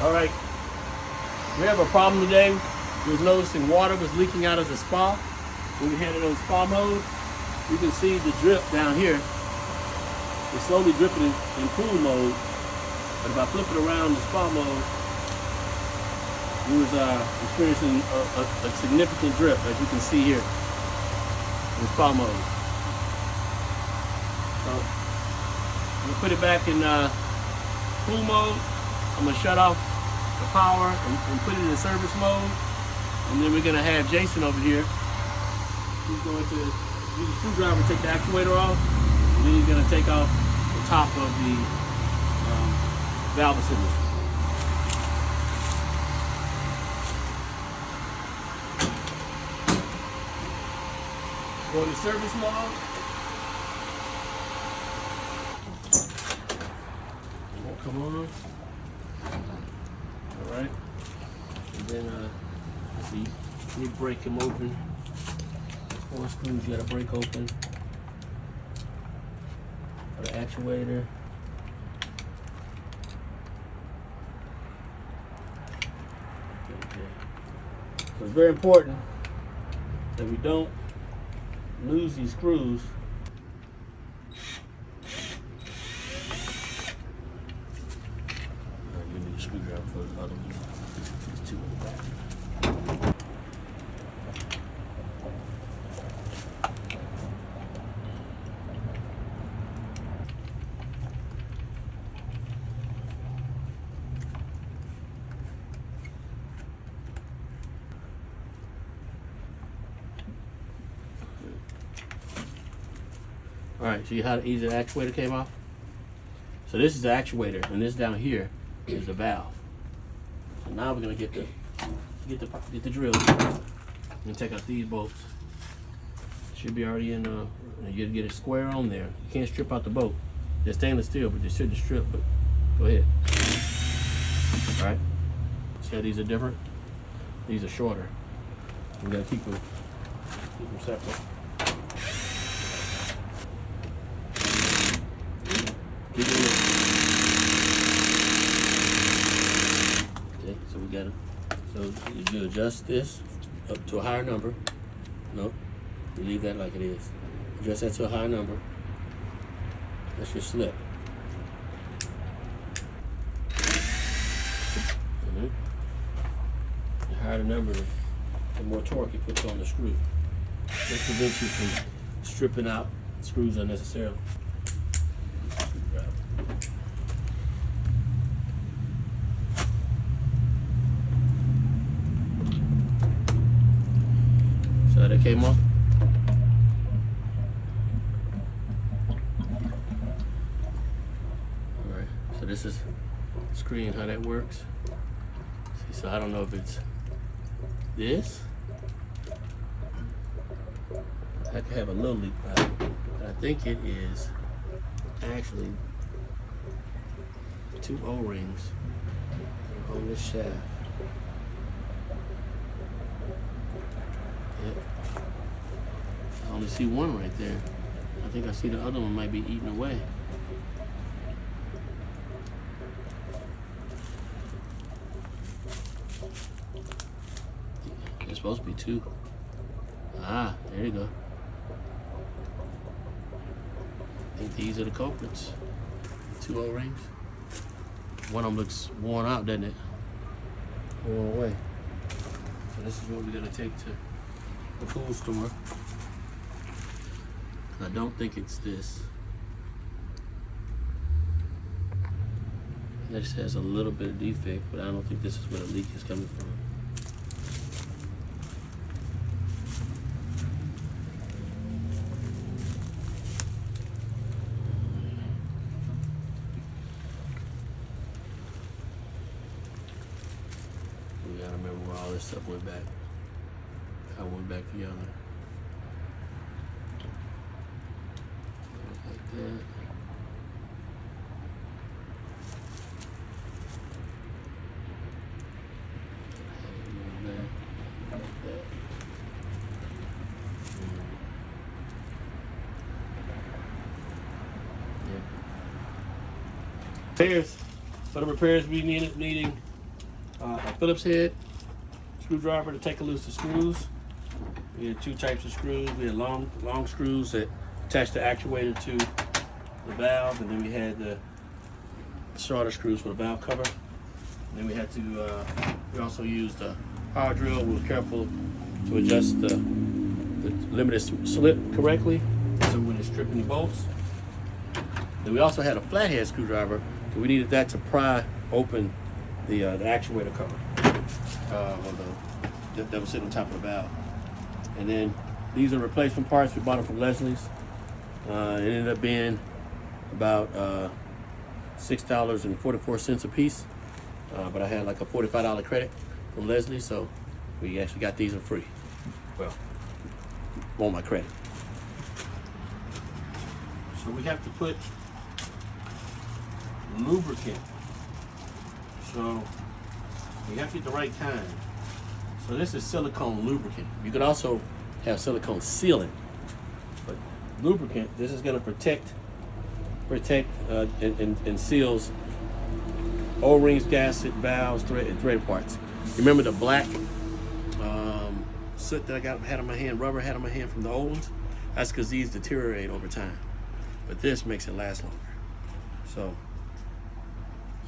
All right, we have a problem today. We was noticing water was leaking out of the spa. When we had it on spa mode, you can see the drip down here. It's slowly dripping in pool mode, but if I flip it around the spa mode, we was experiencing a significant drip, as you can see here, in spa mode. So, I'm gonna put it back in pool mode. I'm gonna shut off the power and put it in service mode. And then we're gonna have Jason over here. He's going to use a screwdriver to take the actuator off. And then he's gonna take off the top of the valve assembly. Go to service mode. It won't come on. All right. And then let's see, you break them open. 4 screws you gotta break open. For the actuator. Okay. So it's very important that we don't lose these screws. You need a screwdriver for the other one. There's 2 in the back. All right, see how easy the actuator came off? So this is the actuator, and this down here is the valve. So now we're gonna get the drill and take out these bolts. Should be already in. You get it square on there. You can't strip out the bolt. They're stainless steel, but they shouldn't strip. But go ahead. All right. See how these are different? These are shorter. We gotta keep them separate. Okay, so we got it. So you adjust this up to a higher number. No, you leave that like it is. Adjust that to a higher number. That's your slip. The higher the number, the more torque it puts on the screw. This prevents you from stripping out screws unnecessarily. So that came off. Alright, so this is the screen, how that works. See, so I don't know if it's this. I could have a little leak pipe, but I think it is actually 2 O-rings on this shaft. Yep. I only see one right there. I think I see the other one might be eaten away. There's supposed to be 2. Ah, there you go. I think these are the culprits. 2 O-rings. One of them looks worn out, doesn't it? Worn away. So this is what we're gonna take to the pool store. I don't think it's this. This has a little bit of defect, but I don't think this is where the leak is coming from. We gotta remember where all this stuff went back. How it went back together. Like that. Repairs. For the repairs we needing a Phillips head screwdriver to take loose the screws. We had two types of screws. We had long screws that attach the actuator to the valve, and then we had the shorter screws for the valve cover. And then we had to, we also used a power drill. We were careful to adjust the limited slip correctly, so when it's stripping the bolts. Then we also had a flathead screwdriver, so we needed that to pry open the actuator cover, that was sitting on top of the valve. And then these are replacement parts. We bought them from Leslie's. It ended up being about $6.44 a piece, but I had like a $45 credit from Leslie, so we actually got these for free. Well, on my credit. So we have to put lubricant. So we have to get the right kind. So this is silicone lubricant. You could also have silicone sealant, but lubricant, this is going to protect and seals O-rings, gasket, valves, and thread parts. Remember the black soot that I had on my hand, rubber had on my hand from the old ones? That's because these deteriorate over time. But this makes it last longer. So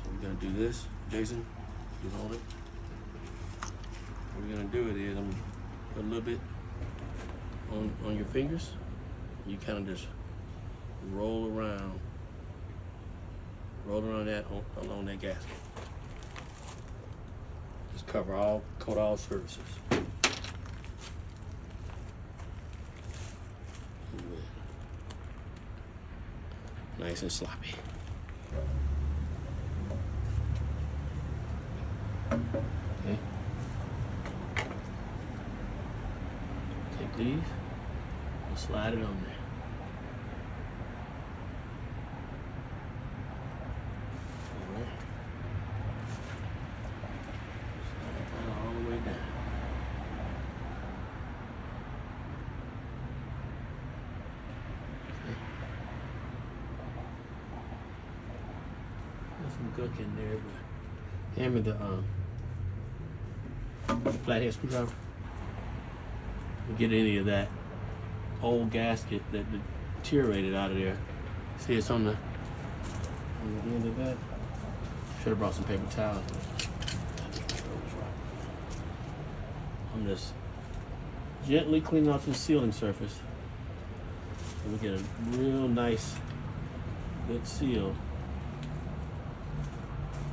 we're gonna do this. Jason, you hold it. What we're gonna do it is I'm gonna put a little bit on your fingers. You kind of just roll around that along that gasket. Just coat all surfaces. Nice and sloppy. Okay. Take these and slide it on there. Some gunk in there, but hand me the flathead screwdriver. We'll get any of that old gasket that deteriorated out of there. See, it's on the end of that. Should have brought some paper towels. I'm just gently cleaning off the sealing surface, and we get a real nice, good seal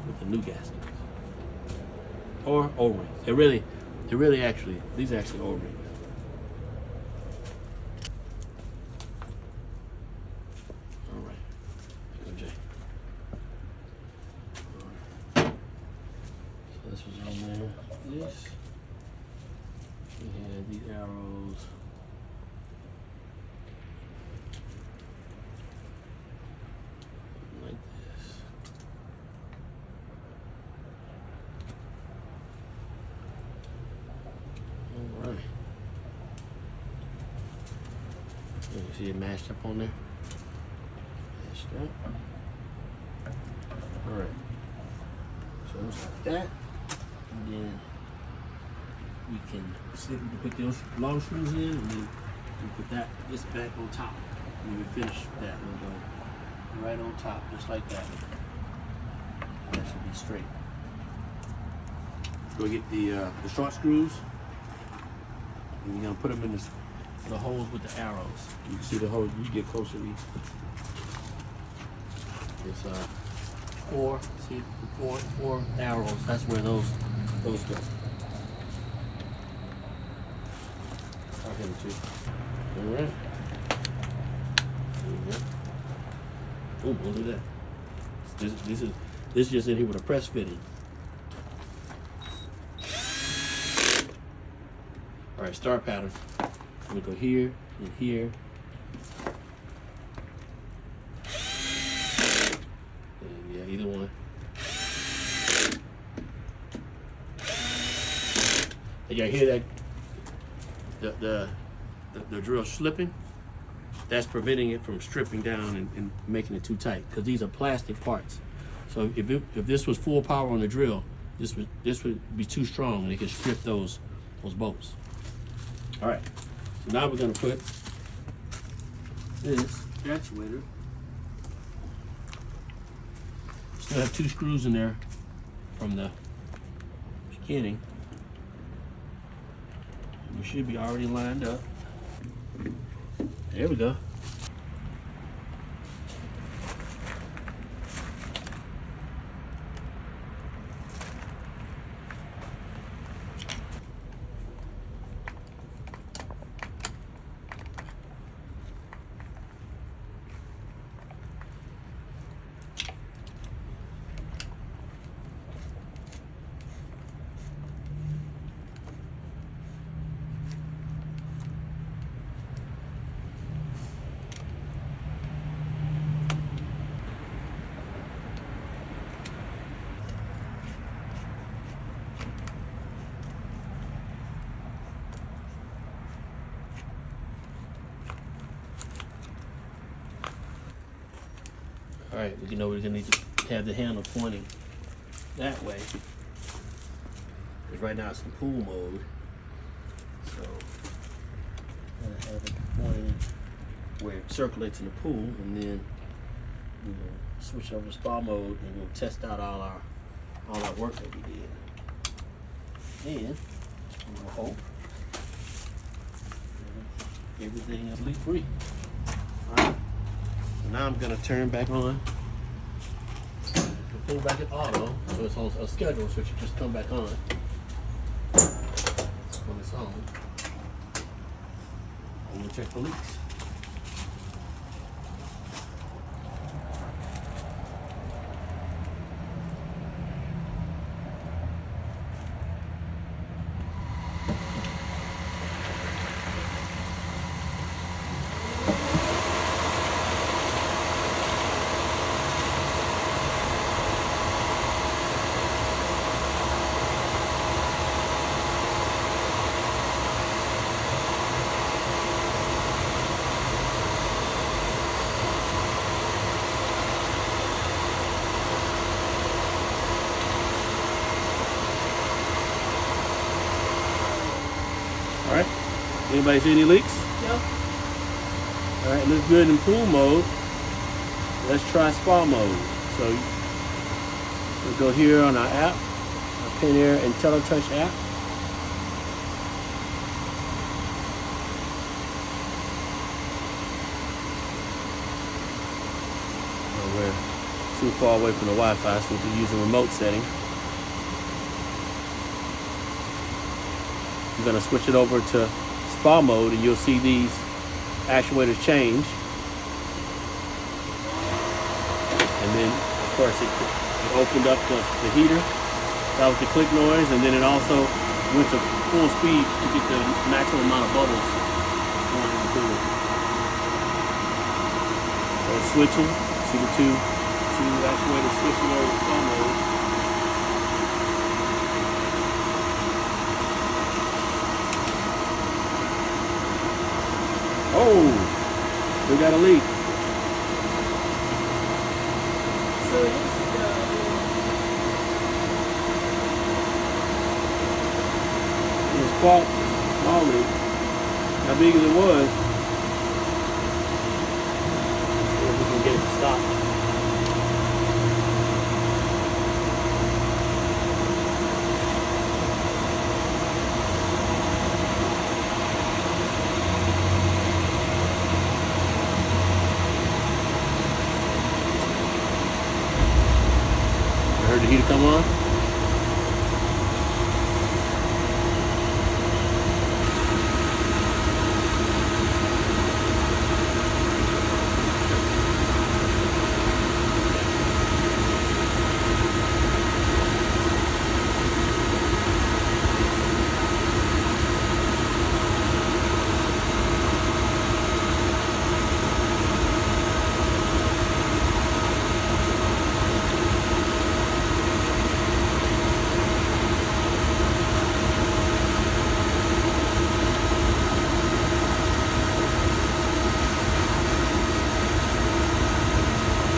with the new gaskets or O-rings. They're really actually, these are actually O-rings. All right, here we go, Jay. All right. So this was on there. This, we had these arrows. Like this. All right. You see it mashed up on there? Mashed up. All right. So it's like that. And then we can put those long screws in, and then we put this back on top. When we finish that, we'll go right on top, just like that. And that should be straight. Go get the short screws, and you're gonna put them in the holes with the arrows. You can see the holes. You get closer. It's four arrows. That's where those go. I'll hit it too. All right. There you go. Oh, look at that. This just in here with a press fitting. All right, star pattern. I'm gonna go here and here. And yeah, either one. And y'all hear that? The drill slipping. That's preventing it from stripping down and making it too tight, because these are plastic parts. So if this was full power on the drill, this would be too strong and it could strip those bolts. All right, so now we're gonna put this actuator. Still have 2 screws in there from the beginning. We should be already lined up. There we go. All right, you know we're gonna need to have the handle pointing that way, because right now it's in pool mode. So gotta have it pointing where it circulates in the pool, and then we'll switch over to spa mode, and we'll test out all our work that we did. And we'll hope everything is leak free. All right. Now I'm gonna turn back on, pull back at auto, so it's on a schedule, so it should just come back on when it's on. I'm gonna check the leaks. All right, anybody see any leaks? No. All right, looks good in pool mode. Let's try spa mode. So we'll go here on our app, our Pentair IntelliTouch app. Oh, we're too far away from the Wi-Fi, so we'll be using remote setting. I'm gonna switch it over to spa mode, and you'll see these actuators change. And then, of course, it opened up the heater. That was the click noise, and then it also went to full speed to get the maximum amount of bubbles going in the pool. So it's switching. See the two actuators switching over to spa mode. Oh, we got a leak. So it's Small leak. How big as it was. See if we can get it to stop. I heard the heater come on.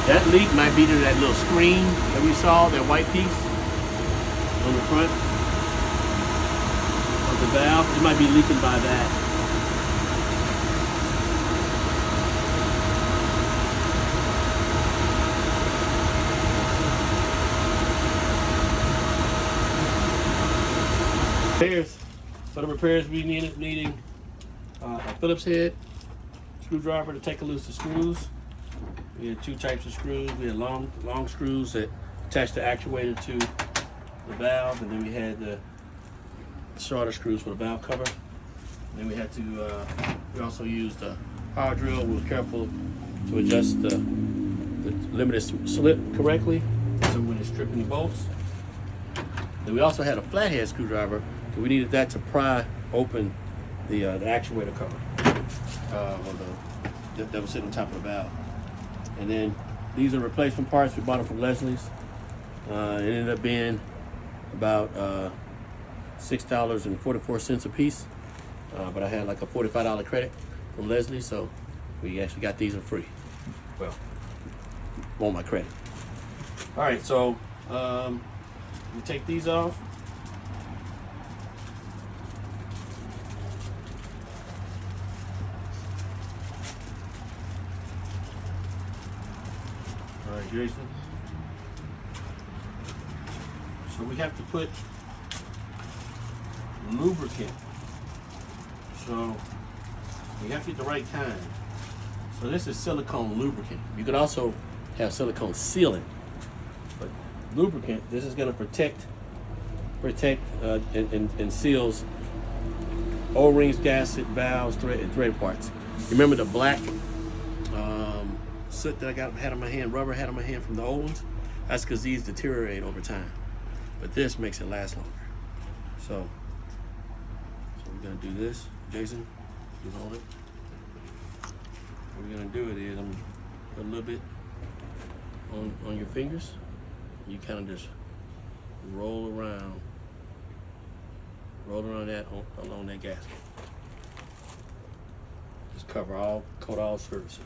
That leak might be to that little screen that we saw, that white piece. on the front of the valve. It might be leaking by that. Repairs. For the repairs, we needing a Phillips head screwdriver to take loose the screws. We had two types of screws. We had long screws that attach the actuator to the valve, and then we had the shorter screws for the valve cover. And then we had to. We also used a power drill. We were careful to adjust the limited slip correctly, so when it's stripping the bolts. Then we also had a flathead screwdriver. So we needed that to pry open the actuator cover, that was sitting on top of the valve. And then these are replacement parts. We bought them from Leslie's. It ended up being about $6.44 a piece. But I had like a $45 credit from Leslie, so we actually got these for free. Well, on my credit. All right, so we take these off. All right, Jason. So we have to put lubricant. So you have to get the right kind. So this is silicone lubricant. You could also have silicone sealant, but lubricant. This is going to protect and seals O-rings, gasket, valves, thread parts. Remember the black soot that I had on my hand, rubber had on my hand from the old ones? That's because these deteriorate over time. But this makes it last longer. So we're gonna do this. Jason, you hold it. What we're gonna do it is I'm gonna put a little bit on your fingers. You kind of just roll around that along that gasket. Just coat all surfaces.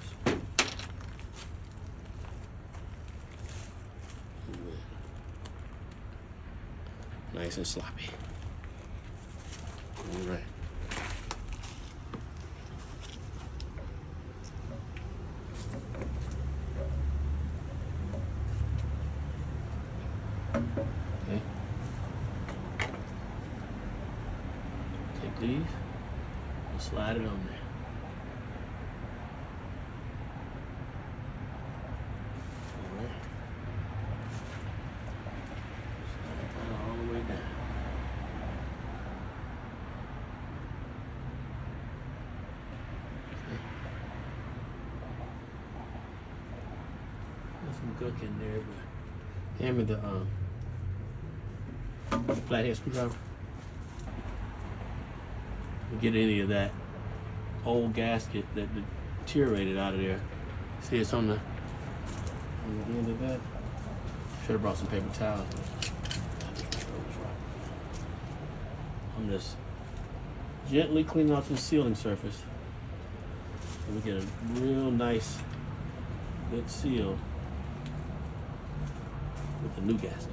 Nice and sloppy. All right. Okay. Take these and slide it on there. All right. Slide that all the way down. Okay. There's some gook in there, but hand me the flathead screwdriver. Get any of that old gasket that deteriorated out of there. See, it's on the end of that. Should have brought some paper towels. I'm just gently cleaning off the sealing surface. And we get a real nice, good seal with the new gasket.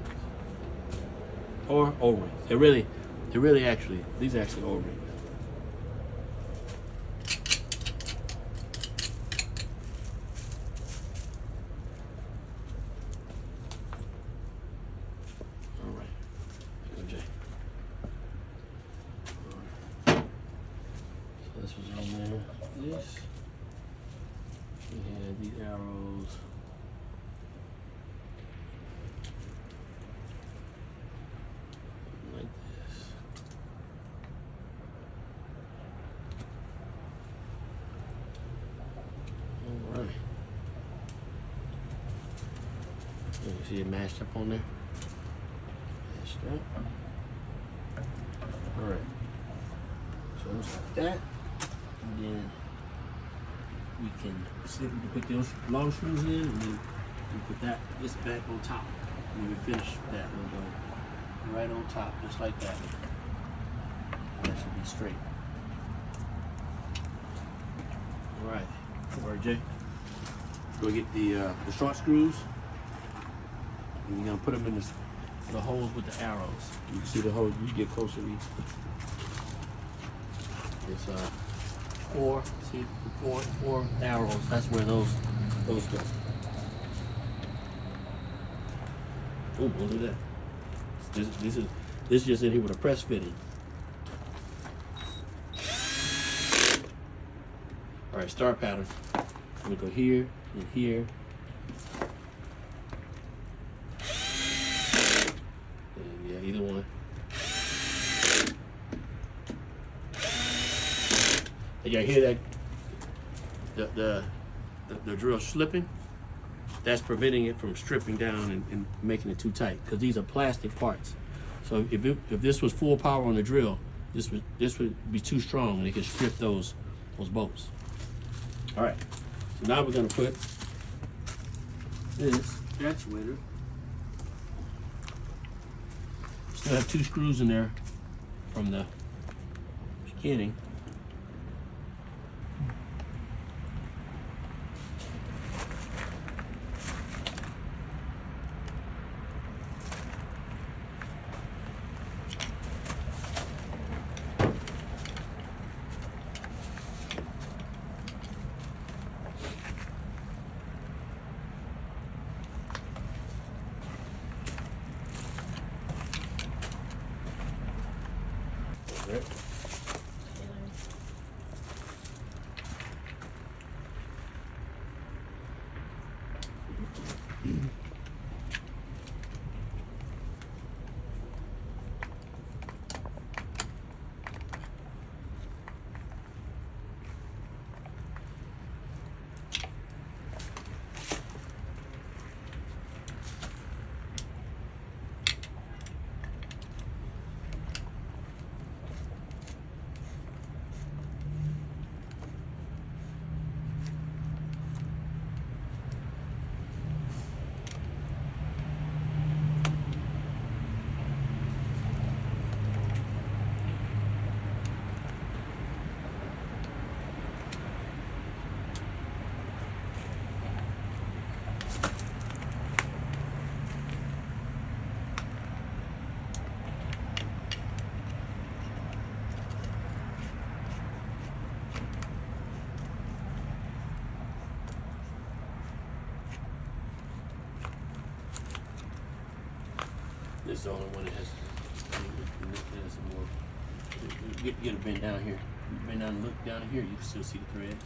Or O-rings. They're really actually, these are actually O-rings. All right. Go, Jay. All right. So this was on there. This. We had these arrows. Like this. All right. You see it mashed up on there? Mashed up. All right. So it's like that. And then we can put those long screws in, and then we put this back on top. When we finish that, we'll go right on top, just like that. And that should be straight. All right. All right, Jay. Go get the short screws. And you're gonna put them in this the holes with the arrows. You can see the hole. You get closer. It's four. See, four arrows. That's where those go. Oh, look at that. This just in here with a press fitting. All right, star pattern. I'm gonna go here and here. And yeah, either one. And y'all hear that? The drill slipping. That's preventing it from stripping down and making it too tight, because these are plastic parts. So if this was full power on the drill, this would be too strong and it could strip those bolts. All right, so now we're gonna put this actuator. Still have 2 screws in there from the beginning. Right. This is the only one that has some more. Get a bend down here. Bend down and look down here, you can still see the threads.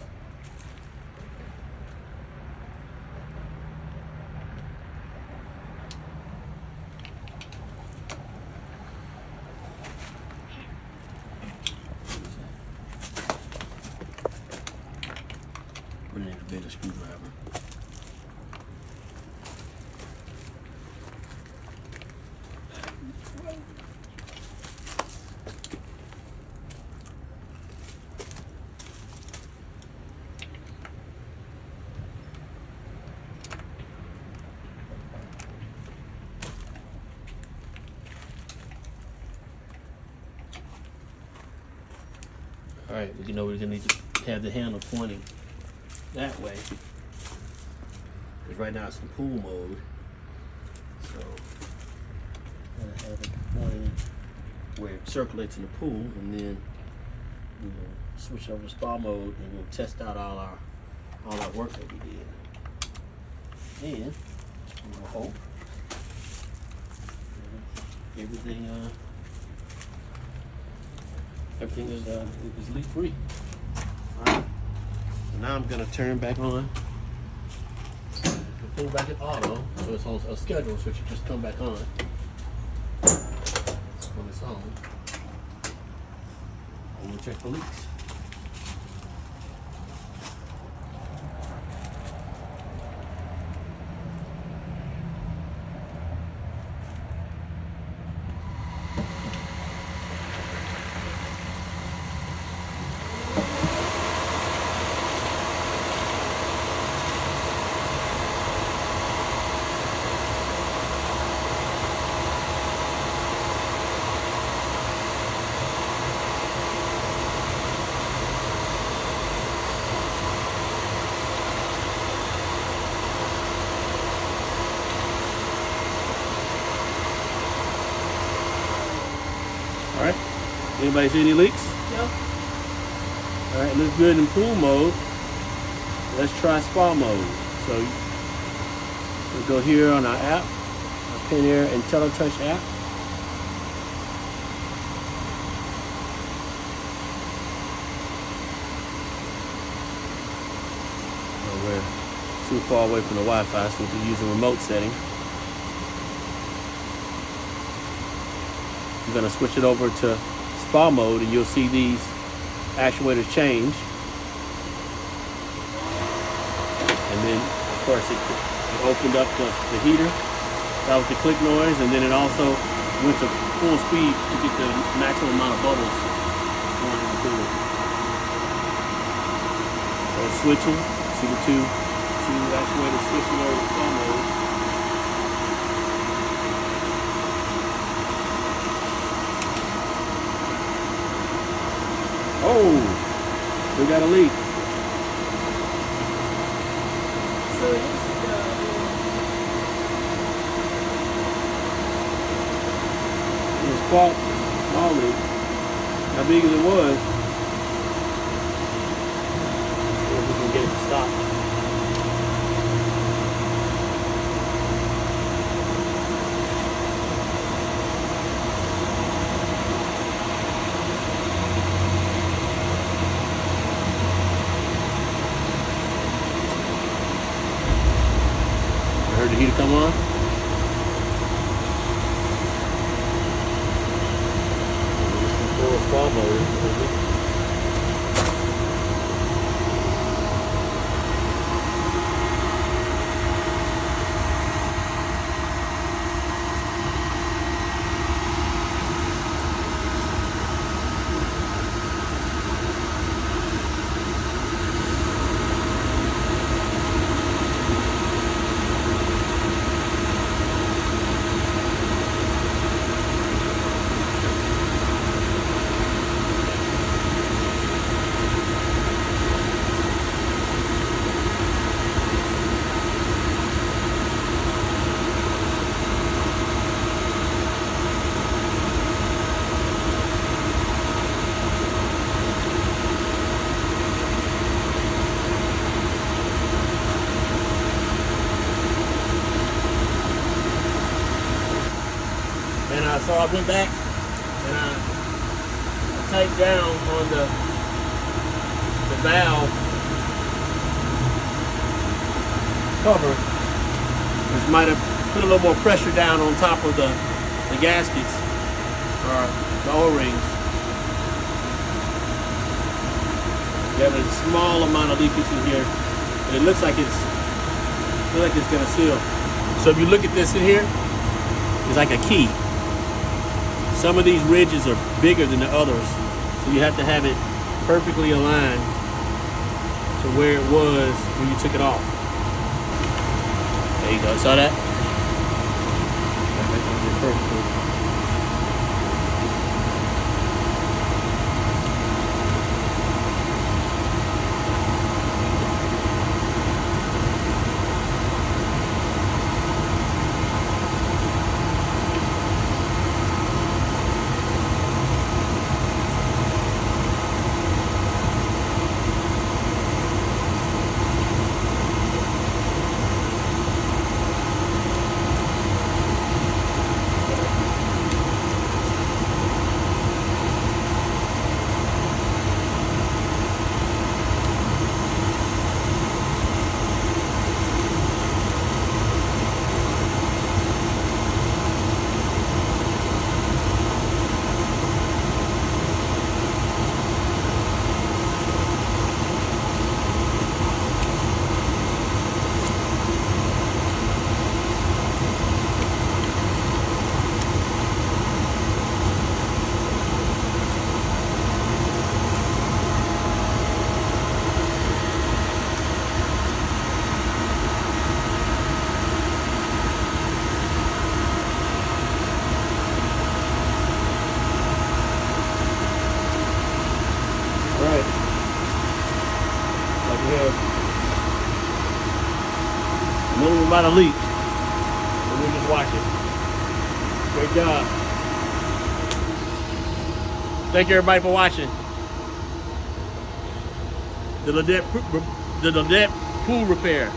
Put it in a bigger screwdriver. All right, we're gonna need to have the handle pointing that way, because right now it's in pool mode. So gotta have it pointing where it circulates in the pool, and then we'll switch over to spa mode and we'll test out all our work that we did. And we'll hope everything is leak free. All right. So now I'm gonna turn back on. Put it back in auto, so it's on a schedule, so it should just come back on when it's on. And we'll check for leaks. All right. Anybody see any leaks? No. All right, looks good in pool mode. Let's try spa mode. So we'll go here on our app, our Pentair IntelliTouch app. Oh, we're too far away from the Wi-Fi, so we'll be using remote setting. I'm gonna switch it over to spa mode, and you'll see these actuators change. And then, of course, it opened up the heater. That was the click noise, and then it also went to full speed to get the maximum amount of bubbles going in the pool. So it's switching. See the two actuators switching over to spa mode. Oh, we got a leak. So this It was fault, small leak. How big as it was. See if we can get it to stop. I heard the heater come on. Full spa mode. So I went back and I tightened down on the valve cover, which might have put a little more pressure down on top of the gaskets or the O-rings. We have a small amount of leakage in here, and it looks like it's gonna seal. So if you look at this in here, it's like a key. Some of these ridges are bigger than the others, so you have to have it perfectly aligned to where it was when you took it off. There you go, saw that? Perfectly. About a leak, and we're just watching. Great job. Thank you everybody for watching. The Ladette pool repair.